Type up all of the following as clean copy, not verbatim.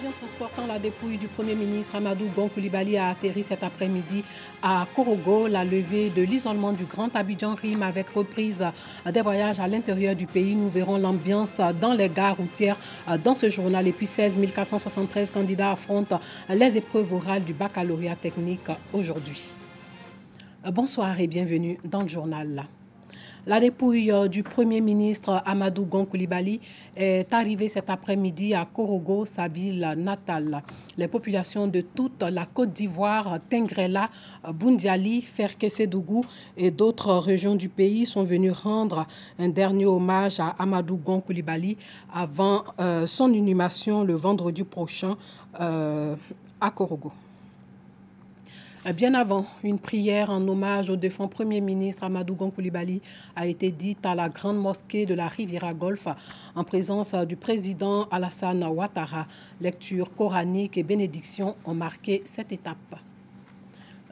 L'avion transportant la dépouille du Premier ministre Amadou Gon Coulibaly a atterri cet après-midi à Korogo. La levée de l'isolement du Grand Abidjan rime avec reprise des voyages à l'intérieur du pays. Nous verrons l'ambiance dans les gares routières dans ce journal. Et puis 16 473 candidats affrontent les épreuves orales du baccalauréat technique aujourd'hui. Bonsoir et bienvenue dans le journal. La dépouille du Premier ministre Amadou Gon Coulibaly est arrivée cet après-midi à Korogo, sa ville natale. Les populations de toute la Côte d'Ivoire, Tengrela, Boundiali, Ferkessédougou et d'autres régions du pays sont venues rendre un dernier hommage à Amadou Gon Coulibaly avant son inhumation le vendredi prochain à Korogo. Bien avant, une prière en hommage au défunt Premier ministre Amadou Gon Coulibaly a été dite à la grande mosquée de la Riviera Golfe en présence du président Alassane Ouattara. Lecture coranique et bénédiction ont marqué cette étape.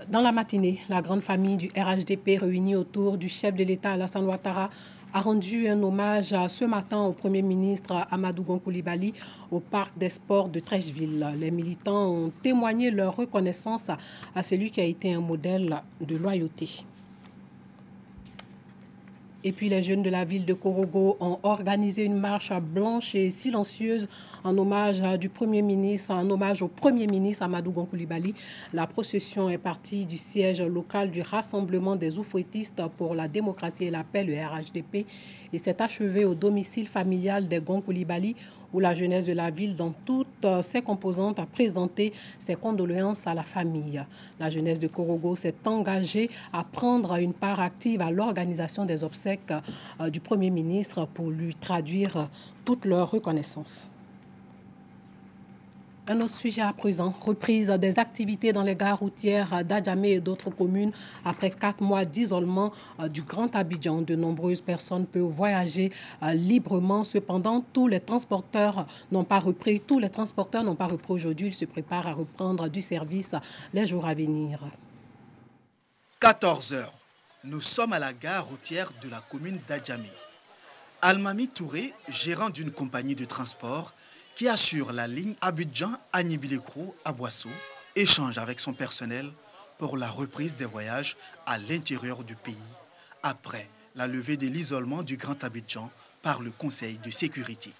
Dans la matinée, la grande famille du RHDP réunie autour du chef de l'État Alassane Ouattara a rendu un hommage ce matin au Premier ministre Amadou Gon Coulibaly au parc des sports de Trècheville. Les militants ont témoigné leur reconnaissance à celui qui a été un modèle de loyauté. Et puis les jeunes de la ville de Korogo ont organisé une marche blanche et silencieuse en hommage du Premier ministre, en hommage au Premier ministre Amadou Gon Coulibaly. La procession est partie du siège local du Rassemblement des oufouettistes pour la démocratie et la paix, le RHDP, et s'est achevée au domicile familial des Gon Coulibaly, où la jeunesse de la ville, dans toutes ses composantes, a présenté ses condoléances à la famille. La jeunesse de Korogo s'est engagée à prendre une part active à l'organisation des obsèques du Premier ministre pour lui traduire toute leur reconnaissance. Un autre sujet à présent, reprise des activités dans les gares routières d'Adjamé et d'autres communes. Après 4 mois d'isolement du Grand Abidjan, de nombreuses personnes peuvent voyager librement. Cependant, tous les transporteurs n'ont pas repris. Aujourd'hui. Ils se préparent à reprendre du service les jours à venir. 14 heures. Nous sommes à la gare routière de la commune d'Adjamé. Almami Touré, gérant d'une compagnie de transport, qui assure la ligne Abidjan-Agnibilécro à Boissou, échange avec son personnel pour la reprise des voyages à l'intérieur du pays après la levée de l'isolement du Grand Abidjan par le Conseil de sécurité.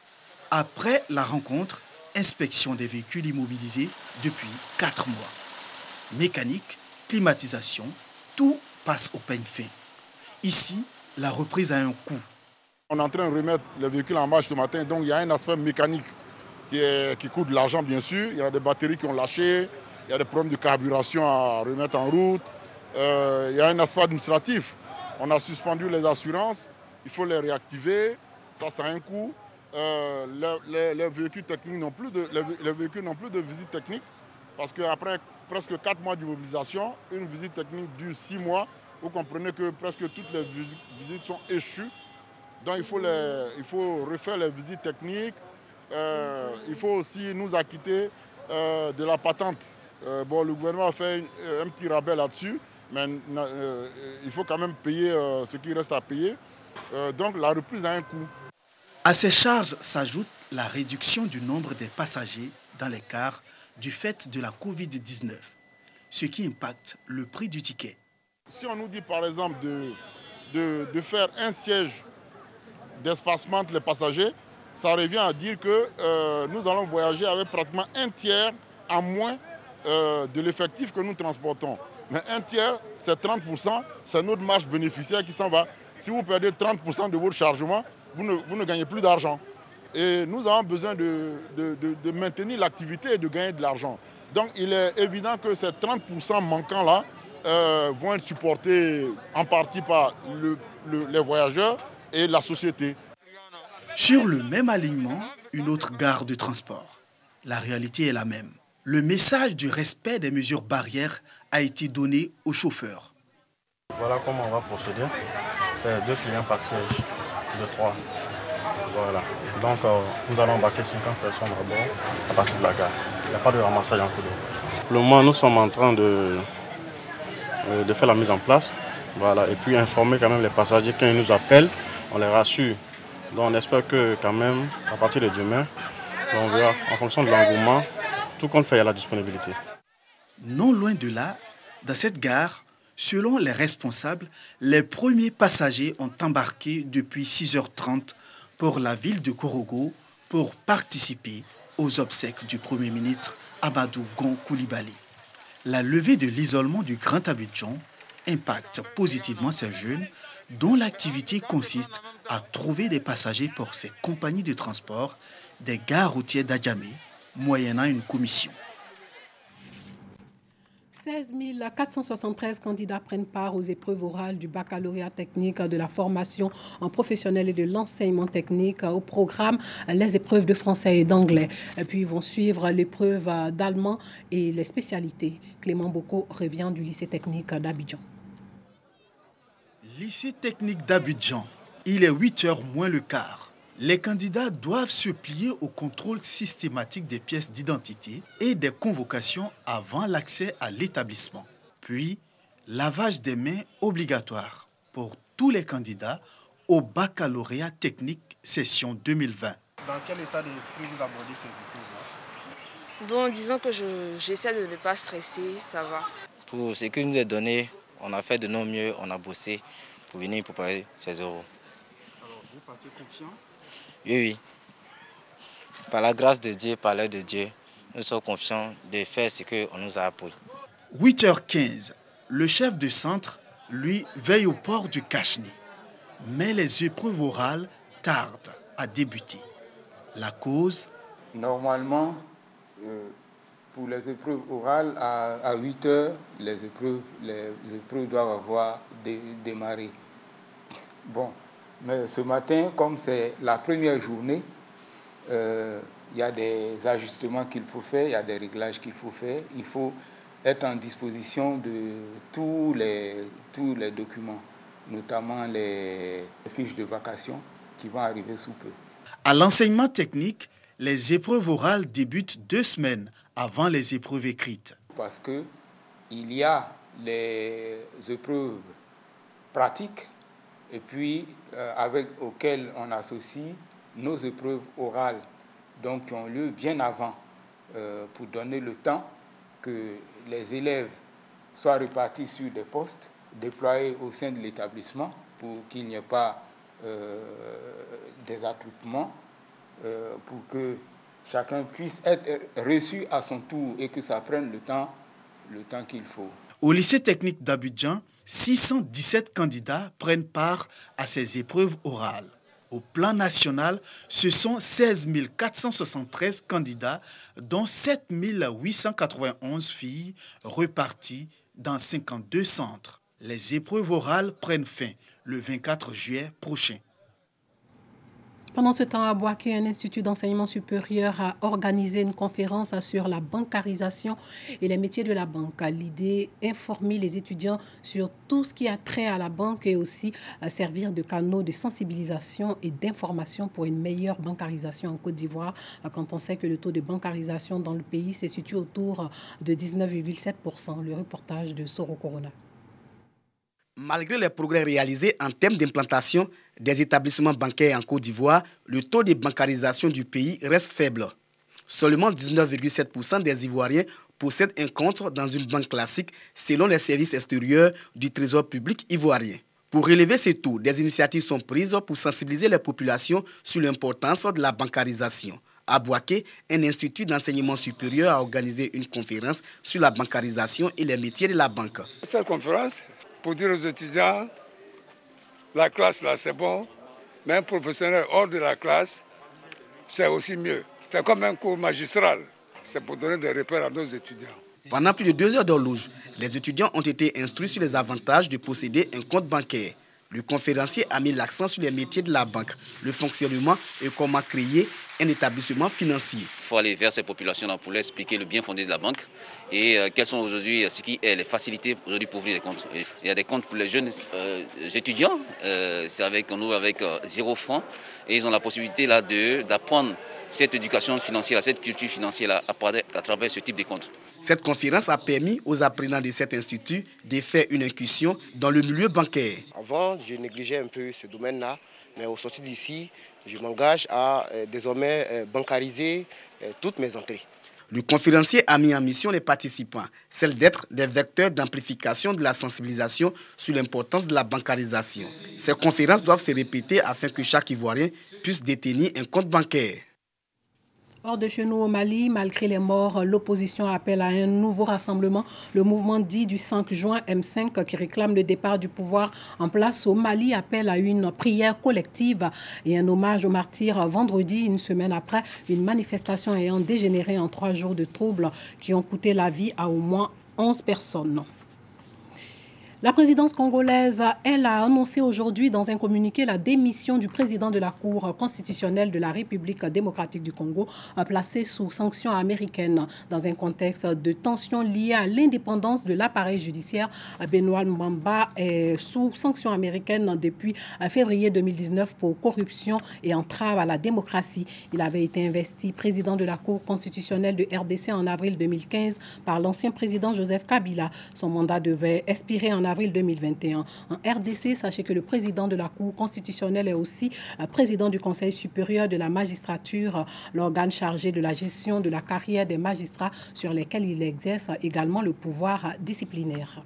Après la rencontre, inspection des véhicules immobilisés depuis 4 mois. Mécanique, climatisation, tout passe au peigne fin. Ici, la reprise a un coût. On est en train de remettre les véhicules en marche ce matin, donc il y a un aspect mécanique qui coûte de l'argent, bien sûr. Il y a des batteries qui ont lâché, il y a des problèmes de carburation à remettre en route. Il y a un aspect administratif. On a suspendu les assurances, il faut les réactiver, ça a un coût. Les véhicules techniques n'ont plus de visite technique parce qu'après presque 4 mois d'immobilisation, une visite technique dure 6 mois. Vous comprenez que presque toutes les visites sont échues. Donc il faut refaire les visites techniques. Il faut aussi nous acquitter de la patente. Le gouvernement a fait un petit rabais là-dessus, mais il faut quand même payer ce qui reste à payer. Donc la reprise a un coût. À ces charges s'ajoute la réduction du nombre des passagers dans les cars du fait de la Covid-19, ce qui impacte le prix du ticket. Si on nous dit par exemple de faire un siège d'espacement entre les passagers, ça revient à dire que nous allons voyager avec pratiquement un tiers en moins de l'effectif que nous transportons. Mais un tiers, c'est 30%, c'est notre marge bénéficiaire qui s'en va. Si vous perdez 30% de votre chargement, vous ne gagnez plus d'argent. Et nous avons besoin de maintenir l'activité et de gagner de l'argent. Donc il est évident que ces 30% manquants-là vont être supportés en partie par les voyageurs et la société. Sur le même alignement, une autre gare de transport. La réalité est la même. Le message du respect des mesures barrières a été donné aux chauffeurs. Voilà comment on va procéder. C'est 2 clients par siège, de 3. Voilà. Donc nous allons embarquer 50 personnes à bord à partir de la gare. Il n'y a pas de ramassage en cours de route. Pour le moment, nous sommes en train de faire la mise en place. Voilà. Et puis informer quand même les passagers quand ils nous appellent, on les rassure. Donc on espère que quand même, à partir de demain, on verra en fonction de l'engouement, Tout compte fait, il y a la disponibilité. Non loin de là, dans cette gare, selon les responsables, les premiers passagers ont embarqué depuis 6h30 pour la ville de Korogo pour participer aux obsèques du Premier ministre Amadou Gon Coulibaly. La levée de l'isolement du Grand Abidjan impacte positivement ces jeunes dont l'activité consiste à trouver des passagers pour ces compagnies de transport des gares routières d'Adjamé, moyennant une commission. 16 473 candidats prennent part aux épreuves orales du baccalauréat technique, de la formation en professionnel et de l'enseignement technique. Au programme, les épreuves de français et d'anglais. Puis vont suivre l'épreuve d'allemand et les spécialités. Clément Boko revient du lycée technique d'Abidjan. Lycée technique d'Abidjan, il est 8h moins le quart. Les candidats doivent se plier au contrôle systématique des pièces d'identité et des convocations avant l'accès à l'établissement. Puis, lavage des mains obligatoire pour tous les candidats au baccalauréat technique session 2020. Dans quel état d'esprit vous abordez ces épreuves-là? Bon, disons que j'essaie de ne pas stresser, ça va. Pour ce qui nous est donné, on a fait de nos mieux, on a bossé pour venir préparer ces euros. Alors, vous partez confiant? Oui. Par la grâce de Dieu, par l'aide de Dieu, nous sommes confiants de faire ce qu'on nous a appris. 8h15, le chef de centre, lui, veille au port du cache-nez. Mais les épreuves orales tardent à débuter. La cause? Normalement, pour les épreuves orales, à 8h, les épreuves doivent avoir démarré. Bon. Mais ce matin, comme c'est la première journée, il y a des ajustements qu'il faut faire, il y a des réglages qu'il faut faire. Il faut être en disposition de tous les documents, notamment les fiches de vacation qui vont arriver sous peu. À l'enseignement technique, les épreuves orales débutent 2 semaines avant les épreuves écrites. Parce qu'il y a les épreuves pratiques, et puis auxquelles on associe nos épreuves orales, donc qui ont lieu bien avant, pour donner le temps que les élèves soient répartis sur des postes, déployés au sein de l'établissement, pour qu'il n'y ait pas des attroupements, pour que chacun puisse être reçu à son tour et que ça prenne le temps qu'il faut. Au lycée technique d'Abidjan, 617 candidats prennent part à ces épreuves orales. Au plan national, ce sont 16 473 candidats, dont 7 891 filles réparties dans 52 centres. Les épreuves orales prennent fin le 24 juillet prochain. Pendant ce temps, à Boaké, un institut d'enseignement supérieur a organisé une conférence sur la bancarisation et les métiers de la banque. L'idée, informer les étudiants sur tout ce qui a trait à la banque et aussi servir de canaux de sensibilisation et d'information pour une meilleure bancarisation en Côte d'Ivoire, quand on sait que le taux de bancarisation dans le pays se situe autour de 19,7%. Le reportage de Soro Corona. Malgré les progrès réalisés en termes d'implantation des établissements bancaires en Côte d'Ivoire, le taux de bancarisation du pays reste faible. Seulement 19,7% des Ivoiriens possèdent un compte dans une banque classique selon les services extérieurs du Trésor public ivoirien. Pour relever ces taux, des initiatives sont prises pour sensibiliser les populations sur l'importance de la bancarisation. À Boaké, un institut d'enseignement supérieur a organisé une conférence sur la bancarisation et les métiers de la banque. Cette conférence, pour dire aux étudiants, la classe là c'est bon, mais un professionnel hors de la classe, c'est aussi mieux. C'est comme un cours magistral, c'est pour donner des repères à nos étudiants. Pendant plus de 2 heures d'horloge, les étudiants ont été instruits sur les avantages de posséder un compte bancaire. Le conférencier a mis l'accent sur les métiers de la banque, le fonctionnement et comment créer un établissement financier. Il faut aller vers ces populations-là pour leur expliquer le bien fondé de la banque et quelles sont aujourd'hui les facilités aujourd'hui pour ouvrir des comptes. Il y a des comptes pour les jeunes étudiants, c'est avec 0 francs et ils ont la possibilité là d'apprendre cette éducation financière, cette culture financière à travers ce type de comptes. Cette conférence a permis aux apprenants de cet institut de faire une incursion dans le milieu bancaire. Avant, je négligeais un peu ce domaine-là, mais au sortir d'ici, je m'engage à désormais bancariser toutes mes entrées. Le conférencier a mis en mission les participants, celle d'être des vecteurs d'amplification de la sensibilisation sur l'importance de la bancarisation. Ces conférences doivent se répéter afin que chaque Ivoirien puisse détenir un compte bancaire. Hors de chez nous au Mali, malgré les morts, l'opposition appelle à un nouveau rassemblement. Le mouvement dit du 5 juin M5 qui réclame le départ du pouvoir en place au Mali appelle à une prière collective et un hommage aux martyrs vendredi, une semaine après une manifestation ayant dégénéré en 3 jours de troubles qui ont coûté la vie à au moins 11 personnes. La présidence congolaise, elle, a annoncé aujourd'hui dans un communiqué la démission du président de la Cour constitutionnelle de la République démocratique du Congo, placé sous sanctions américaines dans un contexte de tensions liées à l'indépendance de l'appareil judiciaire. Benoît Mbamba est sous sanctions américaines depuis février 2019 pour corruption et entrave à la démocratie. Il avait été investi président de la Cour constitutionnelle de RDC en avril 2015 par l'ancien président Joseph Kabila. Son mandat devait expirer en avril 2021. En RDC, sachez que le président de la Cour constitutionnelle est aussi président du Conseil supérieur de la magistrature, l'organe chargé de la gestion de la carrière des magistrats sur lesquels il exerce également le pouvoir disciplinaire.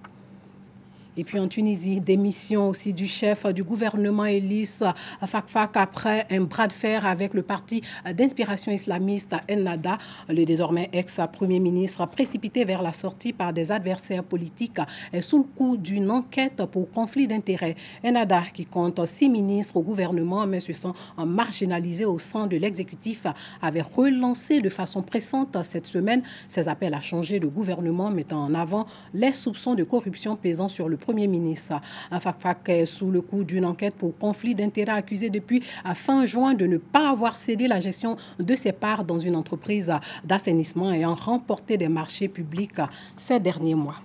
Et puis en Tunisie, démission aussi du chef du gouvernement Elis Fakfak après un bras de fer avec le parti d'inspiration islamiste Ennahda. Le désormais ex-premier ministre précipité vers la sortie par des adversaires politiques est sous le coup d'une enquête pour conflit d'intérêts. Ennahda, qui compte 6 ministres au gouvernement mais se sent marginalisé au sein de l'exécutif, avait relancé de façon pressante cette semaine ses appels à changer de gouvernement, mettant en avant les soupçons de corruption pesant sur le Premier ministre. Fakfak est sous le coup d'une enquête pour conflit d'intérêts accusé depuis fin juin de ne pas avoir cédé la gestion de ses parts dans une entreprise d'assainissement ayant remporté des marchés publics ces derniers mois.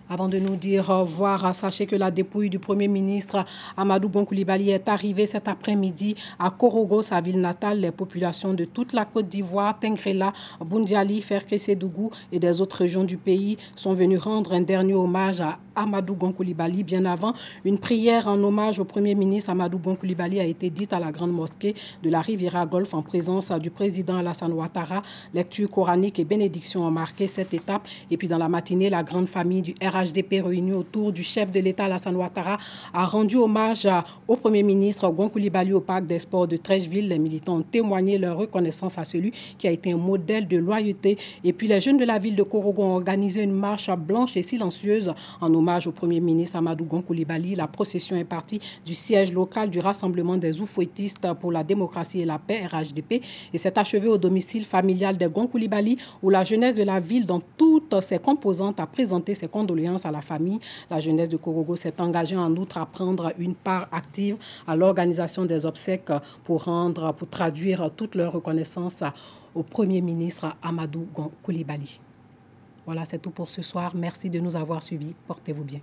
Avant de nous dire au revoir, sachez que la dépouille du Premier ministre Amadou Gon Coulibaly est arrivée cet après-midi à Korogo, sa ville natale. Les populations de toute la Côte d'Ivoire, Tengrela, Boundiali, Ferké-Sédougou et des autres régions du pays sont venues rendre un dernier hommage à Amadou Gon Coulibaly. Bien avant, une prière en hommage au Premier ministre Amadou Gon Coulibaly a été dite à la grande mosquée de la Riviera Golf en présence du président Alassane Ouattara. Lecture coranique et bénédiction ont marqué cette étape. Et puis dans la matinée, la grande famille du RHDP réunie autour du chef de l'État Alassane Ouattara a rendu hommage au Premier ministre Gon Coulibaly au parc des sports de Trècheville. Les militants ont témoigné leur reconnaissance à celui qui a été un modèle de loyauté. Et puis les jeunes de la ville de Korogo ont organisé une marche blanche et silencieuse en hommage au Premier ministre Amadou Gon Coulibaly. La procession est partie du siège local du Rassemblement des Oufouettistes pour la démocratie et la paix, RHDP, et s'est achevée au domicile familial de Gon Coulibaly, où la jeunesse de la ville, dans toutes ses composantes, a présenté ses condoléances à la famille. La jeunesse de Korogo s'est engagée en outre à prendre une part active à l'organisation des obsèques pour traduire toute leur reconnaissance au Premier ministre Amadou Gon Coulibaly. Voilà, c'est tout pour ce soir. Merci de nous avoir suivis. Portez-vous bien.